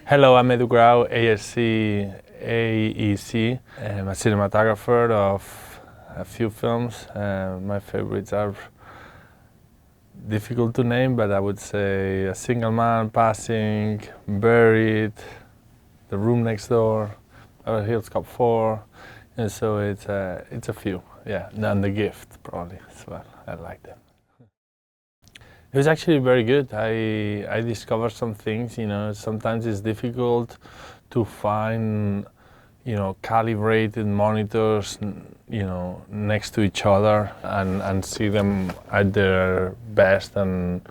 Hello, I'm Grau, ASC, AEC. I'm a cinematographer of a few films. My favorites are difficult to name, but I would say A Single Man, Passing, Buried, The Room Next Door, Beverly Hills Cop 4, and so it's a few, yeah, and The Gift probably as well. I like them. It was actually very good. I discovered some things, sometimes it's difficult to find, calibrated monitors, next to each other and see them at their best and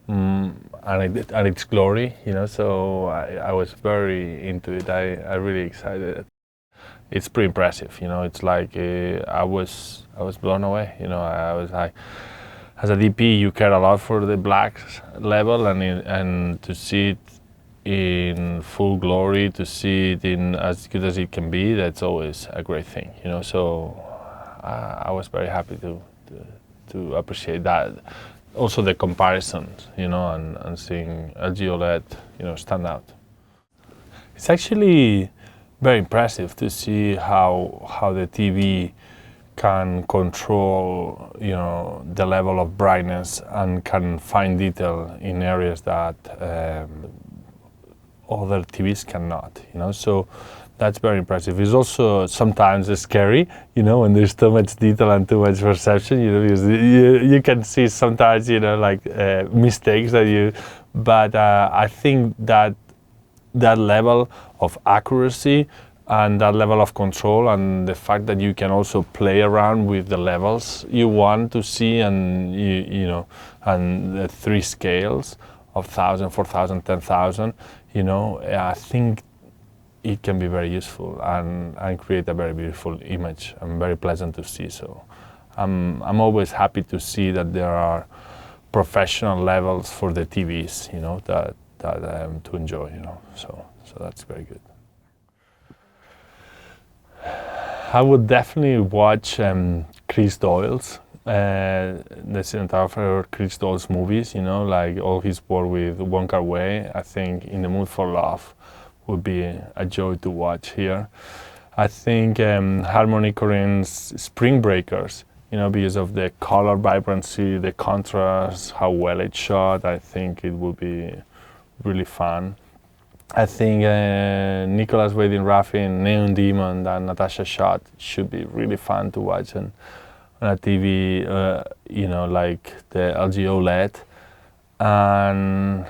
its glory, so I was very into it. I really excited. It's pretty impressive, it's like I was blown away, I was like, as a DP, you care a lot for the black level and to see it in full glory, to see it in as good as it can be, that's always a great thing, So I was very happy to appreciate that. Also the comparisons, and seeing LG OLED, stand out. It's actually very impressive to see how the TV can control, the level of brightness and can find detail in areas that other TVs cannot, so that's very impressive. It's also sometimes scary, when there's too much detail and too much perception, because you can see sometimes, mistakes but I think that level of accuracy and that level of control and the fact that you can also play around with the levels you want to see and and the 3 scales of 1,000, 4,000, 10,000, I think it can be very useful and create a very beautiful image and very pleasant to see. So I'm always happy to see that there are professional levels for the TVs, that to enjoy, so that's very good. I would definitely watch Chris Doyle's, the cinematographer Chris Doyle's movies, like all his work with Wong Kar-wai. I think In the Mood for Love would be a joy to watch here. I think Harmony Korine's Spring Breakers, because of the color vibrancy, the contrast, how well it's shot, I think it would be really fun. I think Nicholas Winding Refn, Neon Demon that Natasha shot should be really fun to watch on a TV, like the LG OLED. And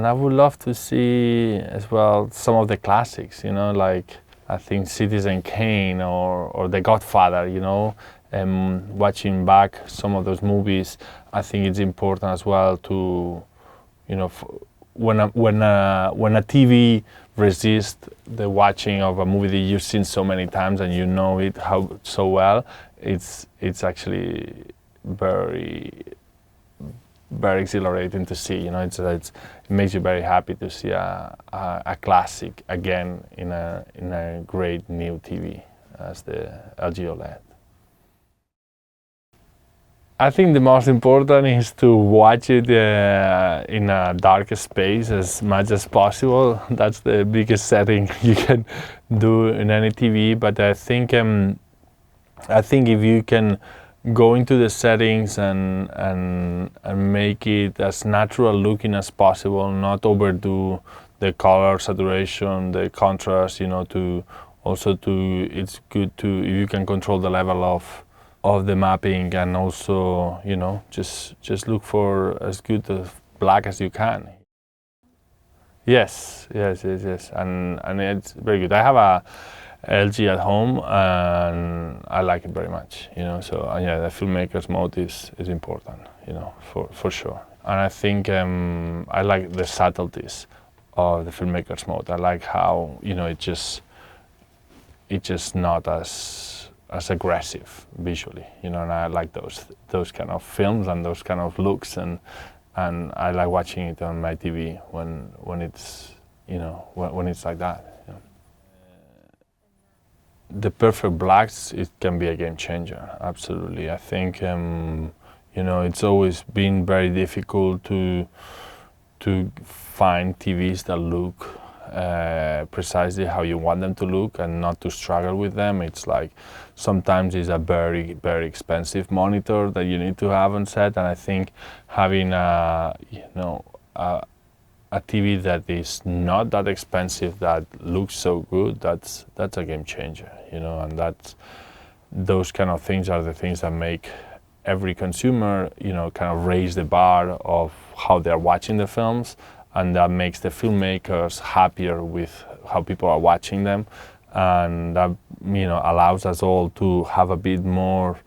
I would love to see as well some of the classics, like I think Citizen Kane or The Godfather, watching back some of those movies. I think it's important as well to, when a TV resists the watching of a movie that you've seen so many times and you know it so well, it's actually very, very exhilarating to see. It makes you very happy to see a classic again in a great new TV as the LG OLED. I think the most important is to watch it in a dark space as much as possible. That's the biggest setting you can do in any TV. But I think if you can go into the settings and make it as natural looking as possible, not overdo the color saturation, the contrast, it's good to, if you can control the level of the mapping and also, just look for as good of black as you can. Yes, and it's very good. I have a LG at home and I like it very much, so yeah, the filmmaker's mode is important, for sure. And I think I like the subtleties of the filmmaker's mode. I like how, you know, it's just not as aggressive visually, you know, and I like those kind of films and those kind of looks, and I like watching it on my TV when it's, you know, when it's like that. You know. The perfect blacks, it can be a game changer, absolutely. I think, you know, it's always been very difficult to find TVs that look precisely how you want them to look and not to struggle with them. It's like sometimes it's a very, very expensive monitor that you need to have on set, and I think having a TV that is not that expensive that looks so good, that's a game changer, you know, and those kind of things are the things that make every consumer, you know, kind of raise the bar of how they're watching the films, and that makes the filmmakers happier with how people are watching them, and that, you know, allows us all to have a bit more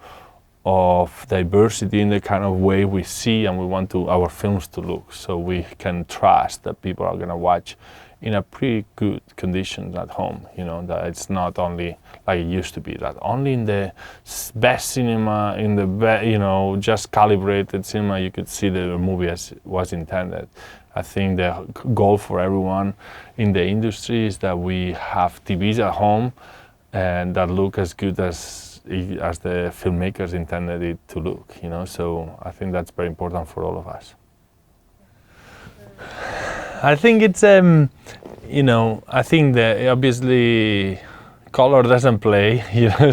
of diversity in the kind of way we see and we want our films to look, so we can trust that people are going to watch in a pretty good conditions at home, you know, that it's not only like it used to be, that only in the best cinema, in the you know, just calibrated cinema you could see the movie as it was intended. I think the goal for everyone in the industry is that we have TVs at home and that look as good as the filmmakers intended it to look, you know, so I think that's very important for all of us. I think it's, you know, I think that obviously color doesn't play, you know,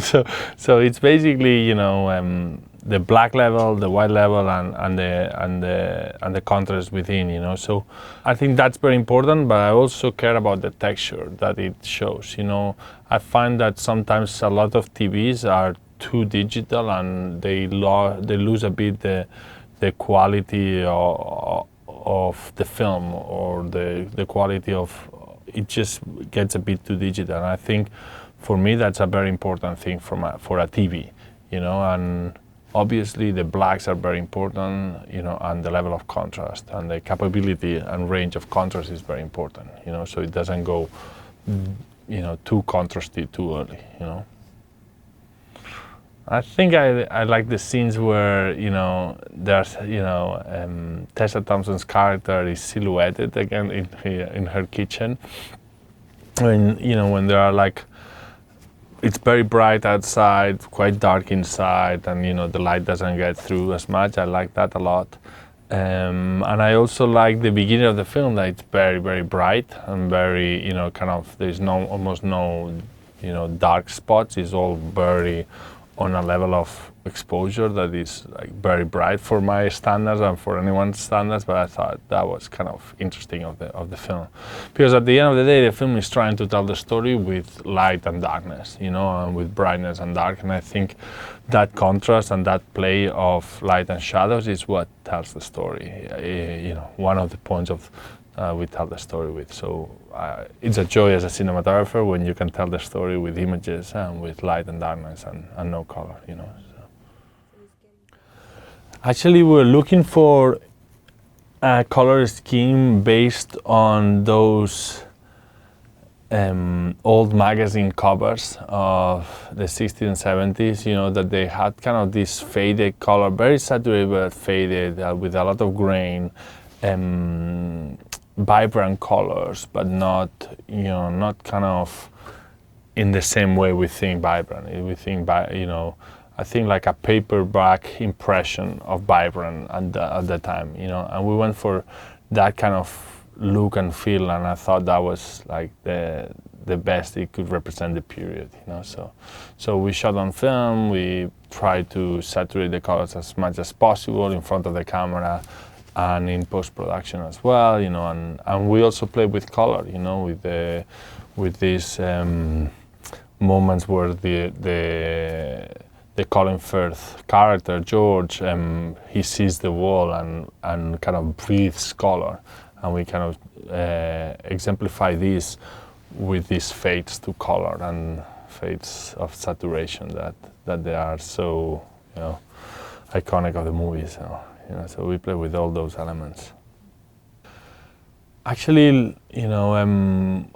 so it's basically, you know, the black level, the white level, and the contrast within, you know. So I think that's very important, but I also care about the texture that it shows, you know. I find that sometimes a lot of TVs are too digital and they lose a bit the quality of the film, or the quality of it just gets a bit too digital. And I think for me that's a very important thing for a TV, you know, and obviously the blacks are very important, you know, and the level of contrast and the capability and range of contrast is very important, you know, so it doesn't go, you know, too contrasty too early, you know. I think I like the scenes where, you know, there's, you know, Tessa Thompson's character is silhouetted again in her kitchen. When, you know, when there are like, it's very bright outside, quite dark inside, and, you know, the light doesn't get through as much. I like that a lot. And I also like the beginning of the film, that it's very, very bright and very, you know, kind of, there's almost no, you know, dark spots. It's all very on a level of exposure that is like very bright for my standards and for anyone's standards, but I thought that was kind of interesting of the film, because at the end of the day the film is trying to tell the story with light and darkness, you know, and with brightness and dark, and I think that contrast and that play of light and shadows is what tells the story, you know, one of the points of we tell the story with. So it's a joy as a cinematographer when you can tell the story with images and with light and darkness and no color, you know. So. Actually, we're looking for a color scheme based on those old magazine covers of the 60s and 70s, you know, that they had kind of this faded color, very saturated but faded, with a lot of grain. Vibrant colors, but not, you know, not kind of in the same way we think vibrant. We think, you know, I think like a paperback impression of vibrant at the time, you know, and we went for that kind of look and feel, and I thought that was like the best it could represent the period, you know. So we shot on film, we tried to saturate the colors as much as possible in front of the camera, and in post-production as well, you know, and we also play with color, you know, with these moments where the Colin Firth character George, he sees the wall and kind of breathes color, and we kind of exemplify this with these fades to color and fades of saturation that they are so, you know, iconic of the movie. So You know, so we play with all those elements. Actually, you know,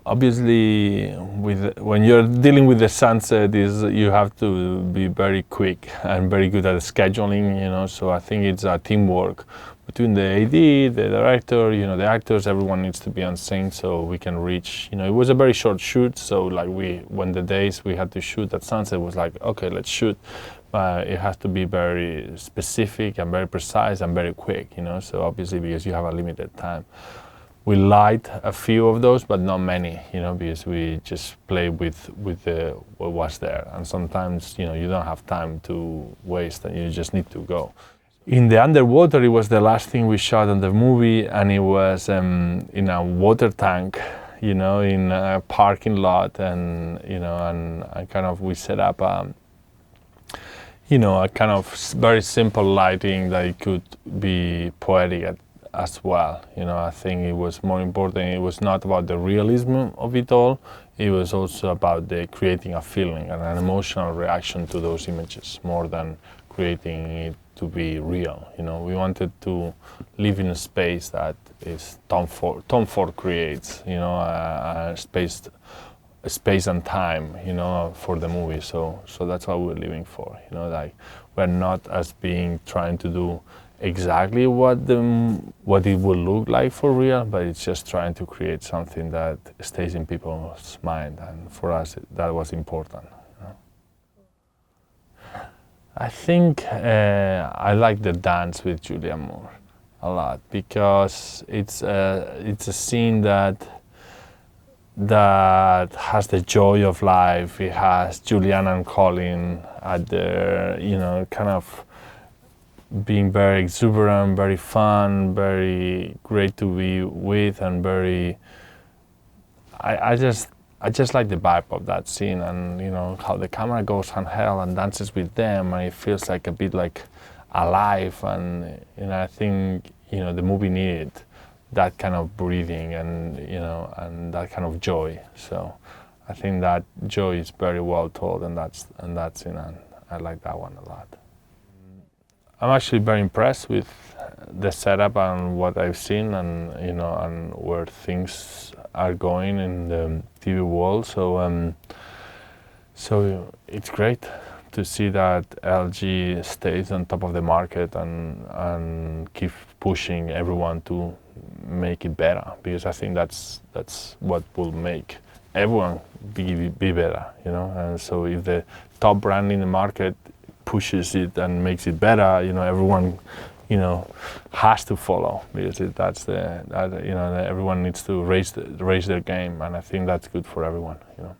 obviously, when you're dealing with the sunset, you have to be very quick and very good at scheduling. You know, so I think it's a teamwork between the AD, the director, you know, the actors. Everyone needs to be on sync so we can reach. You know, it was a very short shoot, so like when the days we had to shoot at sunset was like, okay, let's shoot. It has to be very specific and very precise and very quick. You know, so obviously because you have a limited time. We light a few of those, but not many, you know, because we just play with what was there. And sometimes, you know, you don't have time to waste and you just need to go. In the underwater, it was the last thing we shot in the movie, and it was in a water tank, you know, in a parking lot, and, you know, and kind of we set up you know, a kind of very simple lighting that it could be poetic as well. You know, I think it was more important. It was not about the realism of it all. It was also about creating a feeling and an emotional reaction to those images, more than creating it to be real. You know, we wanted to live in a space that is Tom Ford creates. You know, a space and time. You know, for the movie. So that's what we're living for. You know, like we're not trying to do exactly what it will look like for real, but it's just trying to create something that stays in people's mind, and for us that was important. You know? I think I like the dance with Julianne Moore a lot because it's a scene that has the joy of life. It has Julianne and Colin at their, you know, kind of being very exuberant, very fun, very great to be with, and very. I just like the vibe of that scene, and you know how the camera goes handheld and dances with them, and it feels like a bit like alive, and you know I think you know the movie needed that kind of breathing and you know and that kind of joy. So I think that joy is very well told, and that's in, and I like that one a lot. I'm actually very impressed with the setup and what I've seen, and you know, and where things are going in the TV world. So it's great to see that LG stays on top of the market and keep pushing everyone to make it better, because I think that's what will make everyone be better, you know. And so if the top brand in the market pushes it and makes it better, you know, everyone, you know, has to follow, because everyone needs to raise their game, and I think that's good for everyone, you know.